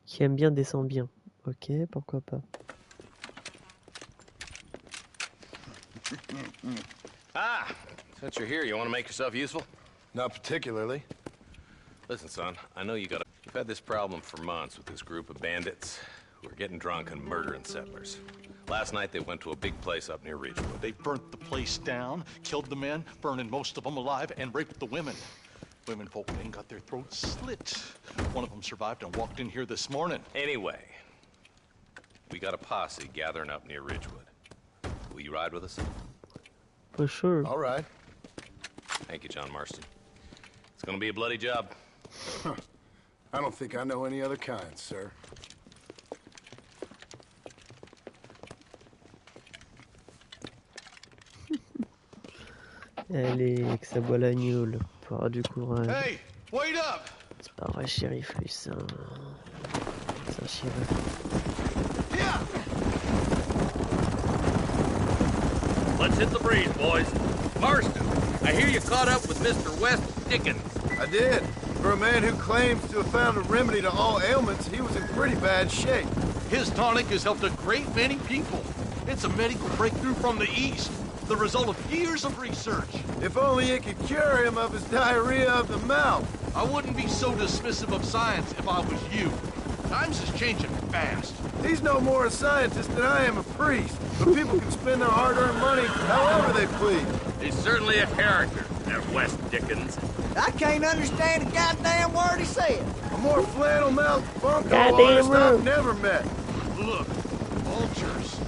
Qui aime bien descend bien. Ok, pourquoi pas. Ah, since you're here, you want to make yourself useful? Not particularly. Listen, son, I know you've had this problem for months with this group of bandits who are getting drunk and murdering settlers. Last night they went to a big place up near Ridgewood. They burnt the place down, killed the men, burning most of them alive, and raped the women. Women folk then got their throats slit. One of them survived and walked in here this morning. Anyway, we got a posse gathering up near Ridgewood. Will you ride with us? For sure. All right. Thank you, John Marston. It's gonna be a bloody job. I don't think I know any other kind, sir. Allez, que ça boit l'agneau, pour avoir du courage. Hey, wait up! C'est pas vrai, shérif, lui, c'est un shérif. Yeah! Let's hit the breeze, boys. Marston, I hear you caught up with Mr. West Dickens. I did. For a man who claims to have found a remedy to all ailments, he was in pretty bad shape. His tonic has helped a great many people. It's a medical breakthrough from the East, the result of years of research. If only it could cure him of his diarrhea of the mouth. I wouldn't be so dismissive of science if I was you. Times is changing fast. He's no more a scientist than I am a priest. But people can spend their hard-earned money however they please. He's certainly a character, that West Dickens. I can't understand a goddamn word he said. A more flannel-mouthed bunko Goddamn artist right. I've never met. Look, vultures.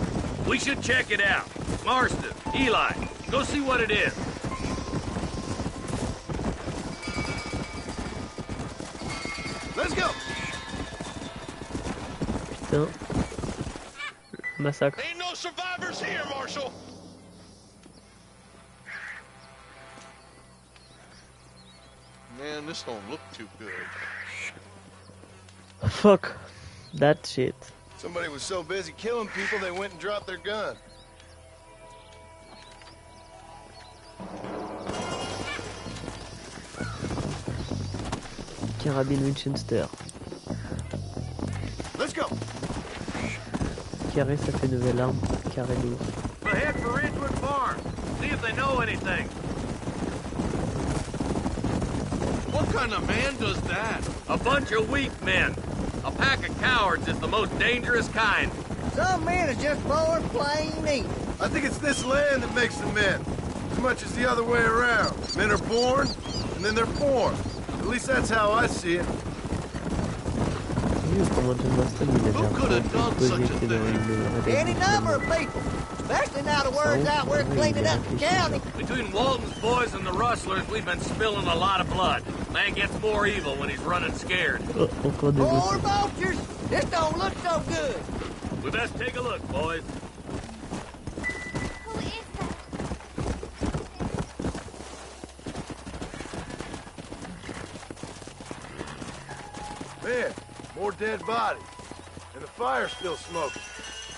We should check it out. Marston, Eli, go see what it is. Let's go. Putain. Massacre. Ain't no survivors here, Marshal. Man, this don't look too good. Fuck that shit. Somebody was so busy killing people, they went and dropped their gun. Carabine Winchester. Let's go. Carré, ça fait nouvelle arme. Carré lourd. We'll head for Ridgewood Farm. See if they know anything. What kind of man does that? A bunch of weak men. A pack of cowards is the most dangerous kind. Some men is just born plain evil. I think it's this land that makes them men. As much as the other way around. Men are born, and then they're formed. At least that's how I see it. Comment John Marston, il avait Who un could have peu done posé such a que dans le Any number of people, especially now the word's out we're cleaning up the county. Between Walton's boys and the rustlers, we've been spilling a lot of blood. Man gets more evil when he's running scared. Oh, encore des Poor autres. vultures, this don't look so good. We best take a look, boys. Who is that? Man, more dead bodies. And the fire's still smoking.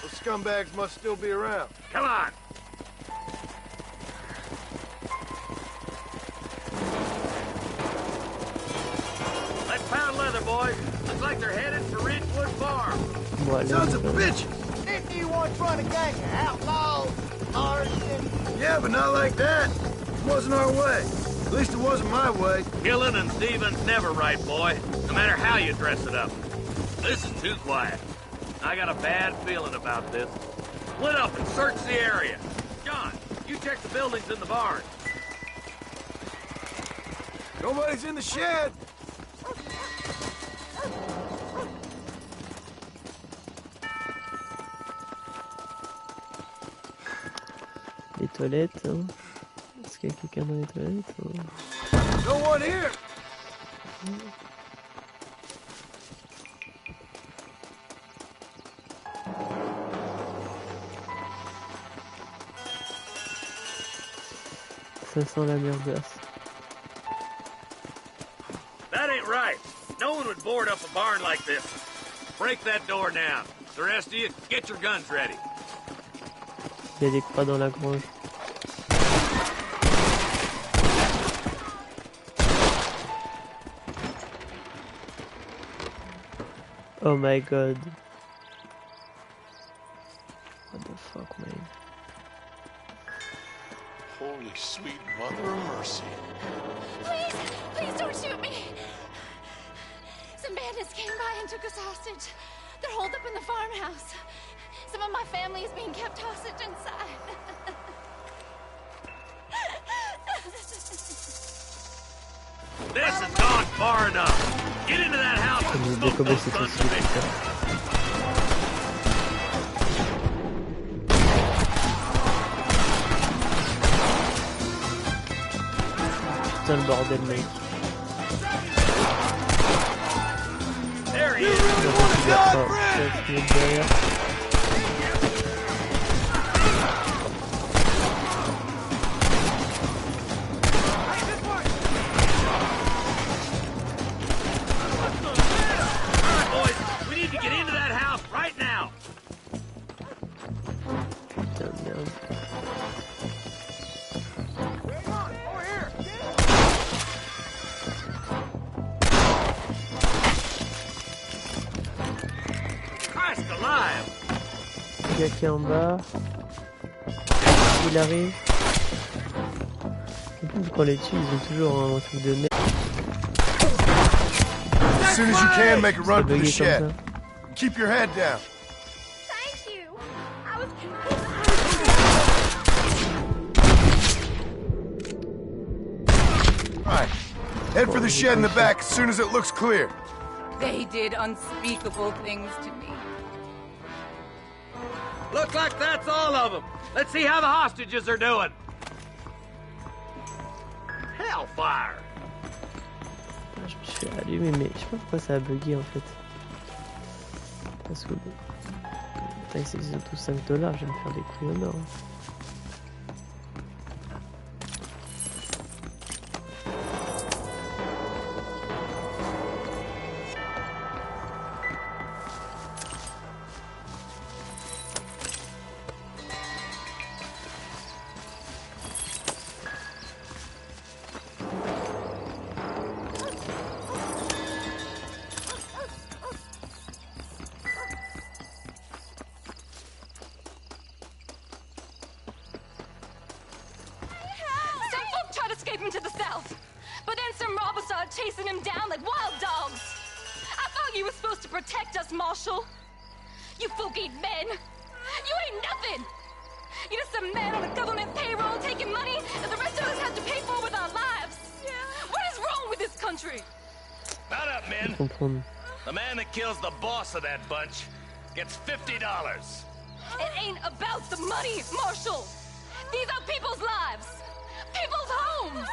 Those scumbags must still be around. Come on. Let's pound leather, boys. Looks like they're headed for Ridgewood Farm. Bon, allez, Sons on of va. bitches! Didn't you once run a gang of outlaws, arson? Yeah, but not like that. It wasn't our way. At least it wasn't my way. Killing and thieving's never right, boy. No matter how you dress it up. This is too quiet. I got a bad feeling about this. Split up and search the area. John, you check the buildings in the barn. Nobody's in the shed. Les toilettes, hein. Est-ce qu'il y a quelqu'un dans les toilettes hein? No one here. Ça sent la merdasse. That ain't right. No one would board up a barn like this. Break that door down. The rest of you, get your guns ready. Il y a des croix dans la grange. Oh my god. What the fuck, man? Holy sweet mother of mercy. Please, please don't shoot me. Some bandits came by and took us hostage. They're holed up in the farmhouse. Some of my family is being kept hostage inside. This has gone far enough. Get into that house and smoke those sons of bitches. Putain le bordel mec. There he is. Derrière. Le gars qui est en bas. Il arrive. Quand les tue, ils ont toujours un truc de merde. As soon as you can, make a run for the Comme shed. ça. Keep your head down. Thank you. I was... Right. Head for the shed in the back as soon as it looks clear. They did unspeakable things to me. Looks like that's all of them. Let's see how the hostages are doing. Hellfire! Je me suis allumé, mais je sais pas pourquoi ça a bugué en fait. Parce que. Putain, c'est surtout 5 $, je vais me faire des couilles en or. Some folk tried escaping to the south, but then some robbers started chasing him down like wild dogs. I thought you were supposed to protect us, Marshal. You folk ain't men. You ain't nothing. You're just a man on a government payroll taking money that the rest of us have to pay for with our lives. What is wrong with this country? Mount up, men. Comprendre. The man that kills the boss of that bunch gets $50. It ain't about the money, Marshal. These are people's lives. People's homes.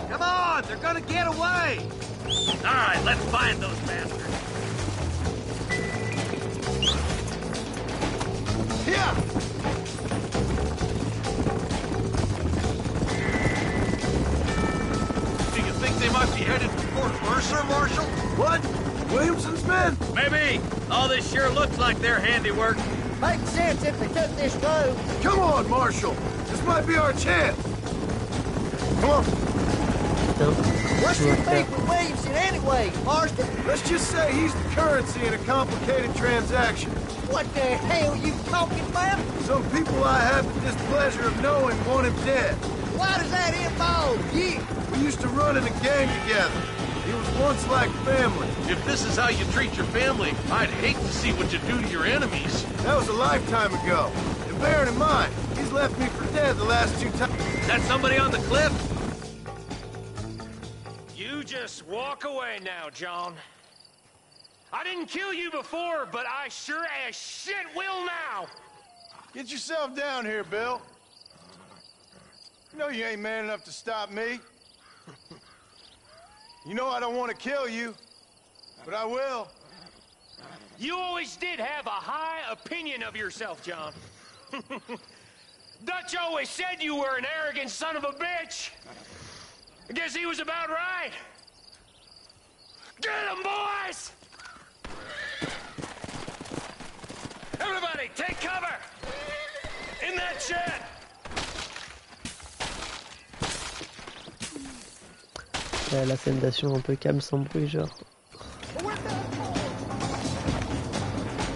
Come on, they're gonna get away. All right, let's find those bastards. Here! Do you think they might be headed for Fort Mercer, Marshal? What? Williamson's men? Maybe. All this sure looks like their handiwork. Makes sense if they took this road. Come on, Marshal. This might be our chance. Come on. Putain. What's Je your dois faire. beef with Williamson anyway, Marston? Let's just say he's the currency in a complicated transaction. What the hell you talking about? Some people I have the displeasure of knowing want him dead. Why does that involve you? We used to run in a gang together. He was once like family. If this is how you treat your family, I'd hate to see what you do to your enemies. That was a lifetime ago. And bearing in mind, he's left me for dead the last 2 times. Is that somebody on the cliff? You just walk away now, John. I didn't kill you before, but I sure as shit will now. Get yourself down here, Bill. You know you ain't man enough to stop me. You know I don't want to kill you, but I will. You always did have a high opinion of yourself, John. Dutch always said you were an arrogant son of a bitch. I guess he was about right. Get him, boys! Everybody, take cover! In that shed! La scène d'action un peu calme sans bruit, genre.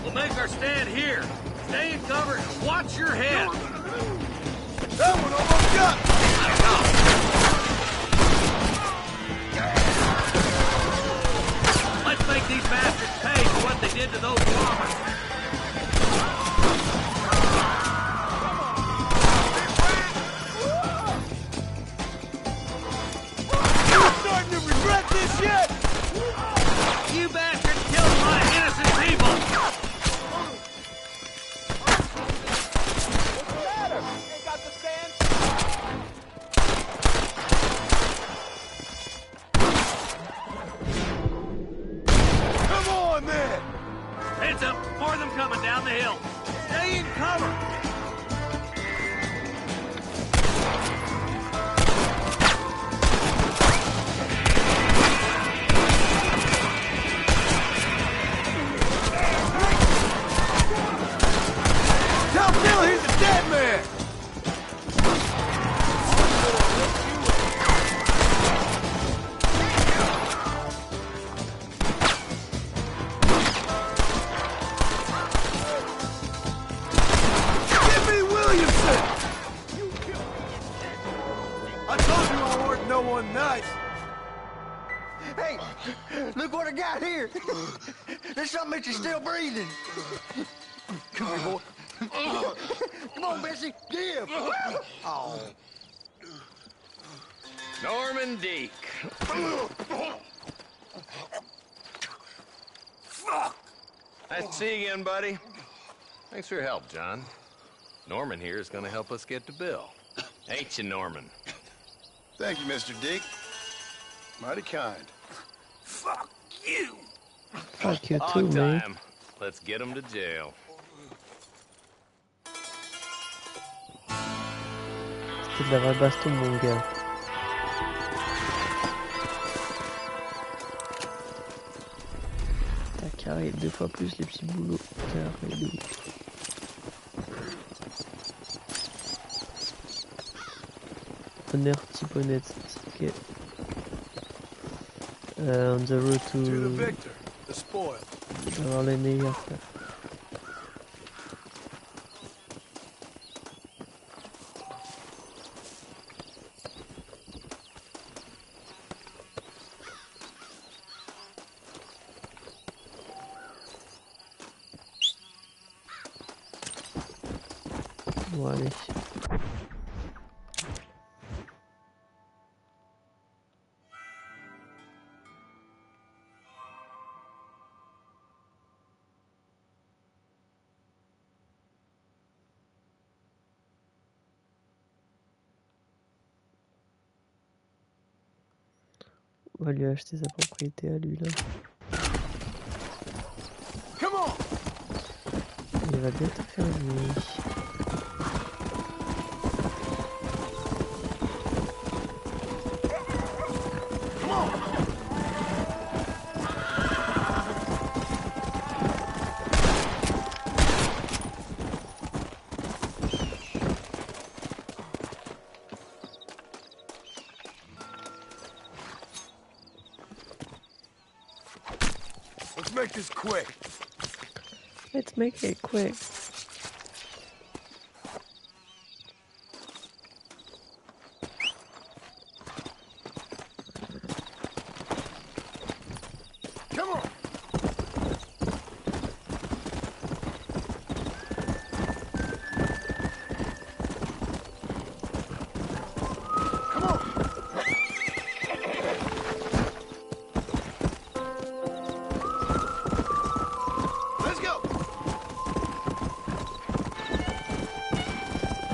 We'll make our stand here. Stay in cover and watch your head. That one almost got me. Let's make these bastards pay for what they did to those bombers. You're starting to regret this yet? You bastards killed my innocent people! Come on, then! Heads up, more of them coming down the hill. Stay in cover! Tell Bill he's a dead man! Jimmy Williamson! I told you I weren't no one nice. Hey, look what I got here. There's something that you're still breathing. Come here, boy. Come on, Bessie, give. Oh. Norman Deek. Fuck! Nice to see you again, buddy. Thanks for your help, John. Norman here is going to help us get to Bill. Ain't you, Norman? Thank you, Mr. Deke. Mighty kind. Fuck you! Fuck you too, Hog man. time. Let's get him to jail. C'était de la vraie baston, mon gars. T'as carré 2 fois plus les petits boulots. Carré 2. Honneur type honnête, ok. On the road To the to... victor, the spoil. D'avoir les meilleurs, frère. Bon, allez. On va lui acheter sa propriété à lui, là. Come on! Il va bientôt faire nuit. Come on! Let's make this quick. Let's make it quick. Come on! Come on! Let's go!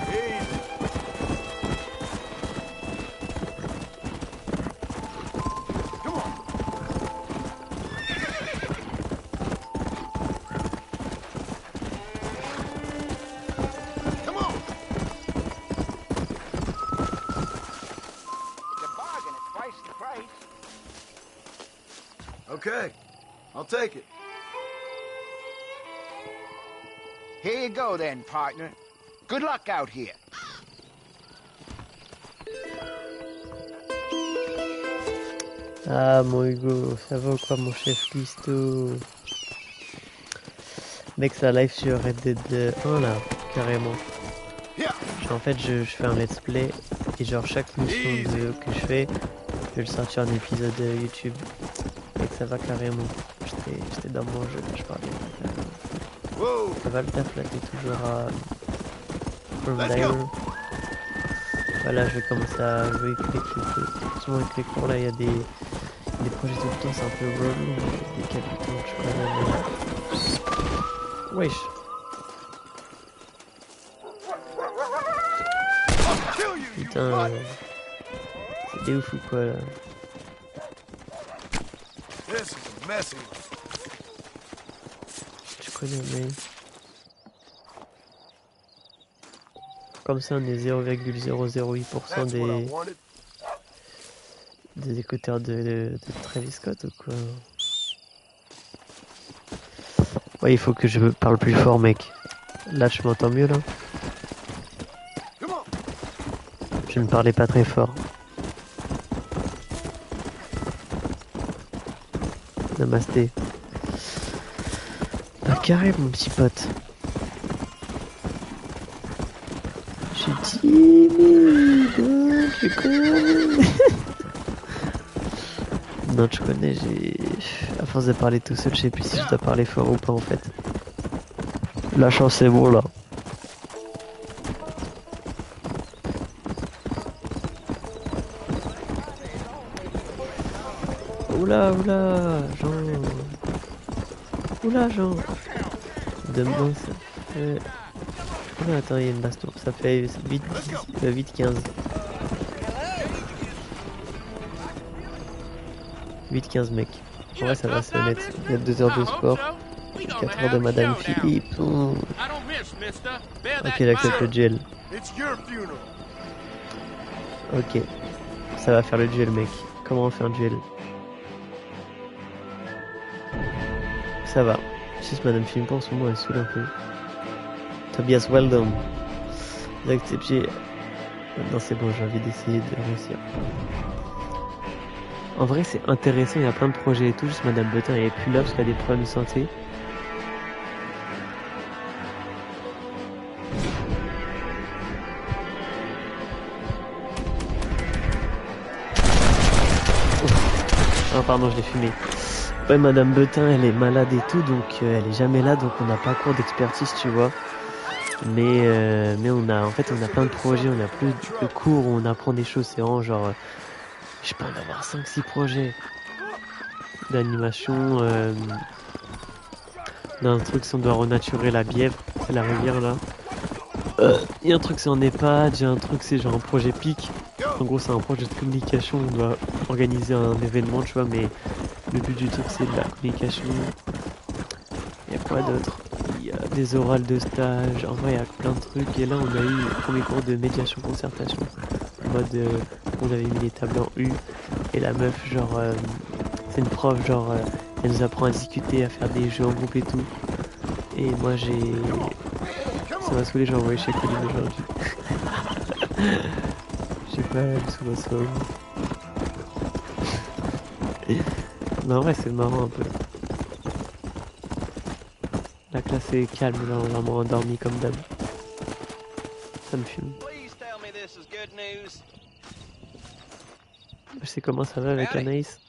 Easy. Come on! Come on! It's a bargain at twice the price. Okay, I'll take it. Here you go then, partner. Good luck out here. Ah mon Hugo, ça va ou quoi mon chef Listo? Mec, ça live sur Red Dead 1 là, carrément. Genre, en fait, je fais un let's play et genre chaque mission que je fais, je vais le sortir un épisode YouTube. Mec, ça va carrément. J'étais dans mon jeu, je parlais. Ça va le taf là, t'es toujours à Firmdale. Voilà, je vais commencer à jouer avec les cours. Souvent avec les cours là, il y a des projets tout le temps, c'est un peu relou, des capitaux, je crois même. Wesh. Putain, c'est des ouf ou quoi là? Tu connais mais... Comme ça on est 0,008% des écouteurs de Travis Scott ou quoi? Ouais, il faut que je parle plus fort mec. Là je m'entends mieux là. Je ne parlais pas très fort. Namasté. Pas carré mon petit pote. Je suis timide, tu connais. Non, tu connais, à force de parler tout seul, je sais plus si je dois parler fort ou pas en fait. La chance c'est bon là. Oula, Jean. Oula, Jean. Demain, ça fait... Oula, attends, il y a une baston. Ça fait 8-15. 8-15, mec. En vrai, ça va se mettre. Il y a 2 heures de sport. 4 heures de Madame Philippe. Oh. Ok, il accepte le duel. Ok. Ça va faire le duel, mec. Comment on fait un duel? Ça va. Juste Madame Philippe en ce moment elle saoule un peu. Tobias Weldon. J'ai accepté. Non c'est bon, j'ai envie d'essayer de réussir. En vrai c'est intéressant, il y a plein de projets et tout, juste Madame Button elle est plus là parce qu'elle a des problèmes de santé. Oh pardon, je l'ai fumé. Ouais, Madame Beutin, elle est malade et tout, donc elle est jamais là, donc on n'a pas cours d'expertise, tu vois. Mais on a plein de projets, on a plus de cours où on apprend des choses, c'est vraiment genre, je peux en avoir 5-6 projets d'animation, d'un truc si on doit renaturer la Bièvre, c'est la rivière là. Il y a un truc c'est en EHPAD, j'ai un truc c'est genre un projet PIC. En gros c'est un projet de communication, on doit organiser un événement, tu vois, mais le but du truc c'est de la communication. Il y a quoi d'autre? Il y a des orales de stage, en vrai il y a plein de trucs. Et là on a eu le premier cours de médiation concertation. En mode on avait mis les tables en U. Et la meuf genre c'est une prof genre elle nous apprend à discuter, à faire des jeux en groupe et tout. Et moi j'ai... Ça m'a saoulé, j'ai envoyé chez Colline aujourd'hui. Je sais pas, elle me saoule. Mais en vrai c'est marrant un peu. La classe est calme là, on va vraiment endormi comme d'hab. Ça me fume. Je sais comment ça va avec Anaïs.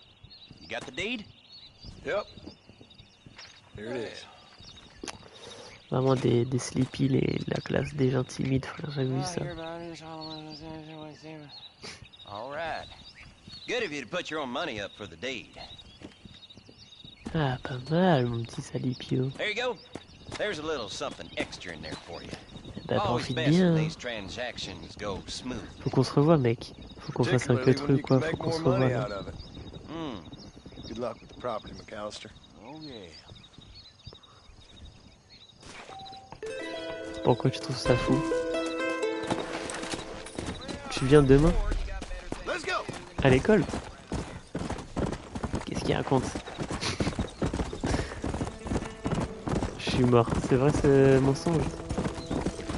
Vraiment des sleepy, la classe des gens timides, frère, j'ai vu ça. Ah, pas mal, mon petit salipio. Bah, profite bien. Faut qu'on se revoie, mec. Faut qu'on fasse un que truc, quoi. Faut qu'on se revoie, là. Pourquoi tu trouves ça fou? Tu viens demain? À l'école? Qu'est-ce qu'il raconte? Je suis mort. C'est vrai ce mensonge?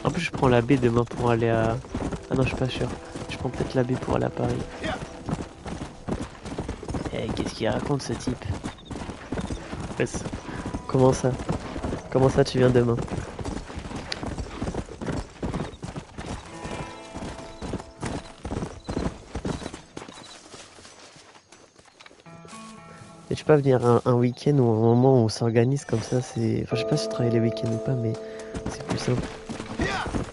En plus je prends la baie demain pour aller à... Ah non je suis pas sûr. Je prends peut-être la baie pour aller à Paris. Qu'est-ce qu'il raconte ce type? Comment ça? Comment ça tu viens demain? Et tu peux pas venir un week-end ou un moment où on s'organise comme ça, c'est... Enfin je sais pas si tu travailles les week-ends ou pas, mais c'est plus simple.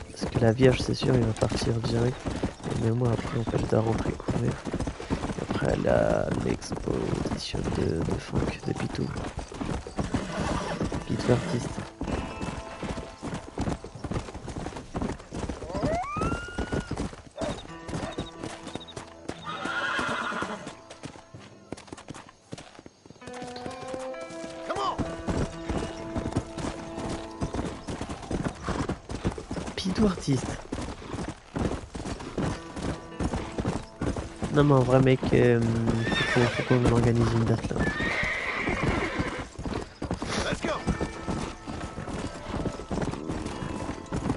Parce que la Vierge c'est sûr il va partir direct. Mais moi après en fait je dois rentrer courir. Et après aller à l'exposition de funk de Pitou. Pitou artiste. Pitou artiste. Non mais en vrai mec, faut qu'on organise une date là.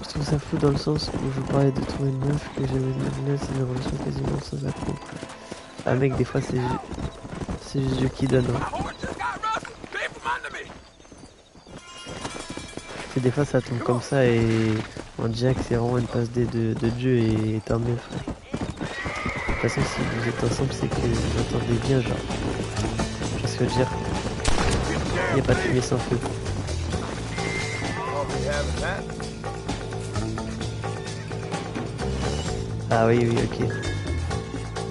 Je trouve ça fou dans le sens où je parlais de trouver une meuf que j'avais une relation quasiment sans accro. Ah mec des fois c'est juste Dieu qui donne. Hein. Et des fois ça tombe comme ça et on dirait que c'est vraiment une passe D de Dieu et tant mieux frère. De toute façon si vous êtes ensemble c'est que vous entendez bien genre. Je sais ce que je veux dire. Il n'y a pas de fumée sans feu. Ah oui ok.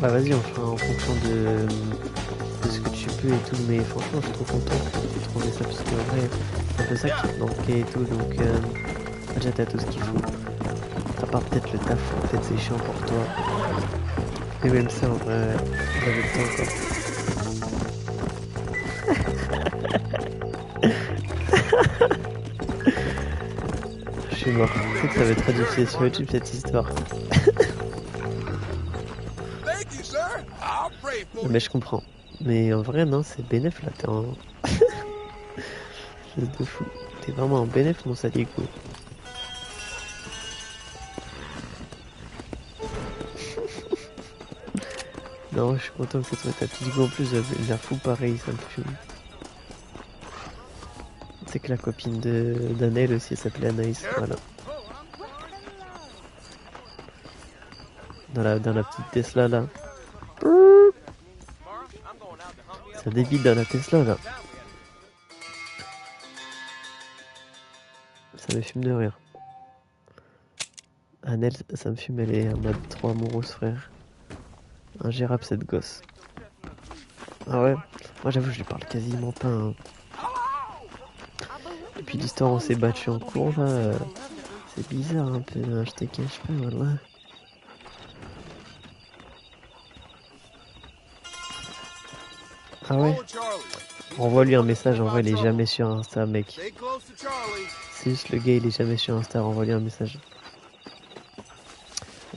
Bah vas-y on fera en fonction de ce que tu peux et tout, mais franchement je suis trop content que tu aies trouvé ça parce que en vrai c'est un peu ça qui te manquait et tout, donc déjà t'as tout ce qu'il faut. À part peut-être le taf, peut-être c'est chiant pour toi. Mais même ça en vrai, j'avais le temps quoi. Je suis mort, tu sais que ça va être très difficile sur YouTube cette histoire. Mais je comprends. Mais en vrai non, c'est bénéf là, t'es en... C'est de fou. T'es vraiment en bénéf mon saligo. Non, je suis content que ça soit ta petite go en plus, elle a fou pareil, ça me fume. Tu sais que la copine d'Annelle aussi, elle s'appelait Anaïs, voilà. Dans la petite Tesla là. Ça débite dans la Tesla là. Ça me fume de rire. Annelle, ça me fume, elle est en mode trop amoureuse frère. Ingérable cette gosse. Ah ouais, moi j'avoue je lui parle quasiment pas. Hein. Et puis l'histoire on s'est battu en cours là, c'est bizarre un peu, hein, je te cache pas voilà. Ah ouais. Renvoie-lui un message, en vrai il est jamais sur Insta mec. C'est juste le gars il est jamais sur Insta, renvoie-lui un message.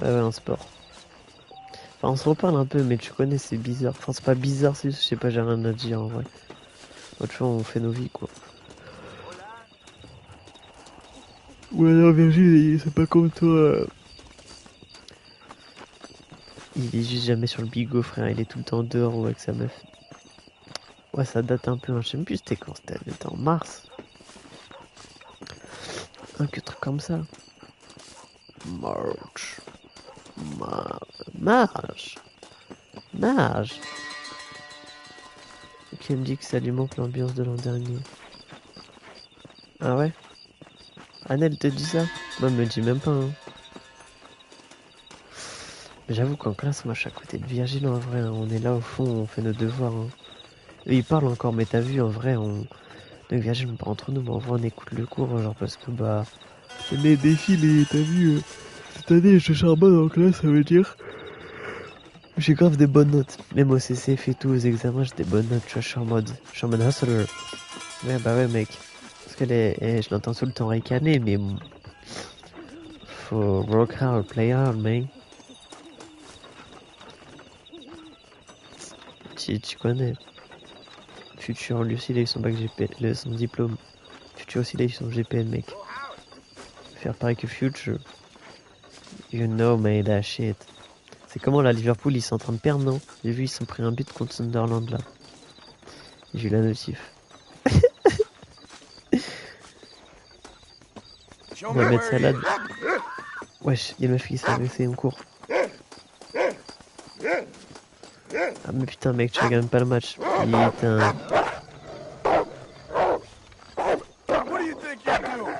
Ouais un sport. Enfin on se reparle un peu mais tu connais c'est bizarre. Enfin c'est pas bizarre, c'est juste je sais pas j'ai rien à dire en vrai. Autre fois on fait nos vies quoi. Ouais non Virgile c'est pas comme toi. Il est juste jamais sur le bigot frère, il est tout le temps dehors ou avec sa meuf. Ouais ça date un peu, hein. Je sais même plus c'était quand, c'était en mars. Un que truc comme ça. March. Marge. Qui me dit que ça lui manque l'ambiance de l'an dernier. Ah ouais? Annelle te dit ça? Moi elle me dit même pas hein. Mais j'avoue qu'en classe moi je suis à côté de Virgile en vrai, hein. On est là au fond, on fait nos devoirs hein. Eux ils parlent encore mais t'as vu en vrai on... Donc Virgile on part entre nous mais en vrai on écoute le cours genre parce que bah... Les défis et t'as vu cette année je charbonne en classe ça veut dire... J'ai grave des bonnes notes. Même au CCF et tout, aux examens, j'ai des bonnes notes. Tu vois, je suis en mode hustler. Ouais, bah ouais, mec. Parce que je l'entends tout le temps ricaner, mais bon. Faut work hard, play hard, mec. Tu connais. Futur, lui aussi, il a eu son bac GP, son diplôme. Futur aussi, il a eu son GPN, mec. Faire pareil que Future. You know, man, that shit. C'est comment là, Liverpool, ils sont en train de perdre, non? J'ai vu, ils sont pris un but contre Sunderland là. J'ai eu la notif. On va mettre salade. Wesh, y'a ma fille qui s'est agressée en cours. Ah mais putain mec, tu regardes même pas le match. Putain. What do you think you're doing?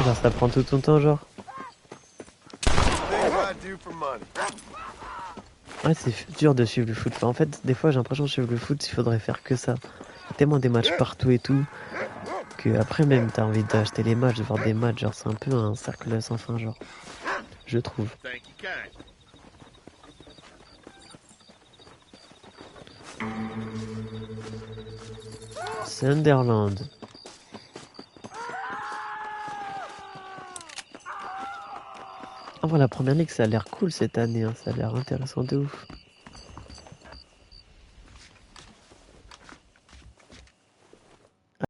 Genre ça prend tout ton temps genre. Things I do for money. Ouais c'est dur de suivre le foot. Enfin, en fait des fois j'ai l'impression de suivre le foot il faudrait faire que ça. Il y a tellement des matchs partout et tout. Que après même t'as envie d'acheter les matchs, de voir des matchs. Genre c'est un peu un cercle sans fin genre. Je trouve. Thank you kind. Sunderland. Ah voilà, la première ligue ça a l'air cool cette année, hein. Ça a l'air intéressant de ouf.